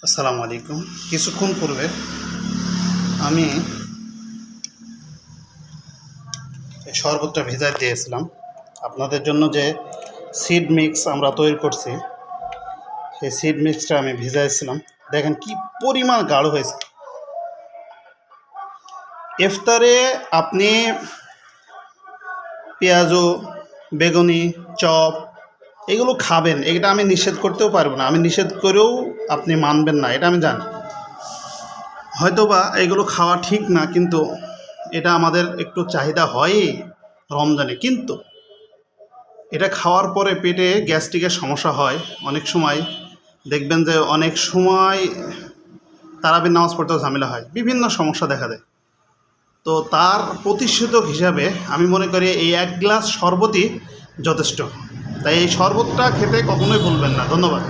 আসসালামু আলাইকুম। কিছুক্ষণ পূর্বে আমি এই শরবতটা ভেজায় দিয়েছিলাম আপনাদের জন্য। যে সিড মিক্স আমরা তৈরি করছি, সেই সিড মিক্সটা আমি ভিজাইছিলাম। দেখেন কি পরিমাণ গাঢ় হয়েছে। ইফতারে আপনি পেঁয়াজু, বেগুনি, চপ এগুলো খাবেন, এটা আমি নিষেধ করতেও পারবো না। আমি নিষেধ করেও আপনি মানবেন না, এটা আমি জানি। হয়তোবা এগুলো খাওয়া ঠিক না, কিন্তু এটা আমাদের একটু চাহিদা হয়ই রমজানে। কিন্তু এটা খাওয়ার পরে পেটে গ্যাস্ট্রিকের সমস্যা হয়। অনেক সময় দেখবেন যে অনেক সময় তারাবির নামাজ পড়তেও ঝামেলা হয়, বিভিন্ন সমস্যা দেখা দেয়। তো তার প্রতিষেধক হিসাবে আমি মনে করি এই এক গ্লাস শরবতই যথেষ্ট। তাই এই শরবতটা খেতে কখনোই ভুলবেন না। ধন্যবাদ।